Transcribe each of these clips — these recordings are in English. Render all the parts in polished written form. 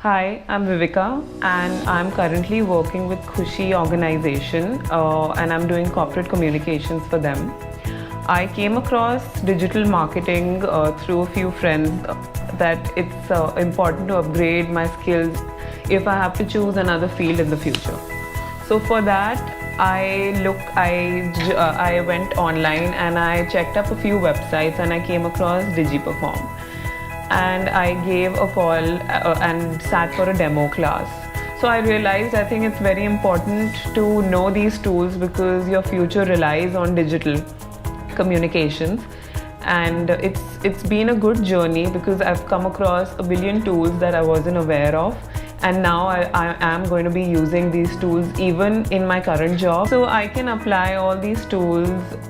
Hi, I'm Viveka and I'm currently working with Khushi organization and I'm doing corporate communications for them. I came across digital marketing through a few friends that it's important to upgrade my skills if I have to choose another field in the future. So for that, I went online and I checked up a few websites and I came across DigiPerform. And I gave a call and sat for a demo class. So I realized I think it's very important to know these tools because your future relies on digital communications. And it's been a good journey because I've come across a billion tools that I wasn't aware of. And now I am going to be using these tools even in my current job. So I can apply all these tools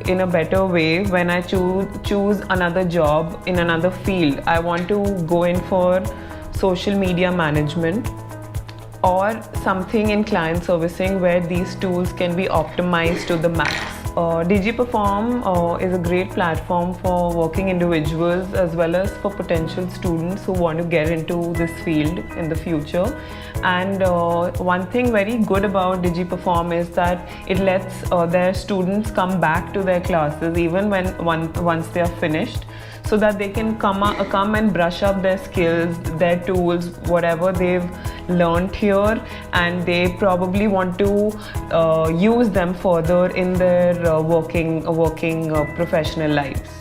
in a better way when I choose another job in another field. I want to go in for social media management or something in client servicing where these tools can be optimized to the max. DigiPerform is a great platform for working individuals as well as for potential students who want to get into this field in the future. And one thing very good about DigiPerform is that it lets their students come back to their classes even once they are finished, so that they can come and brush up their skills, their tools, whatever they've learned here, and they probably want to use them further in their working professional lives.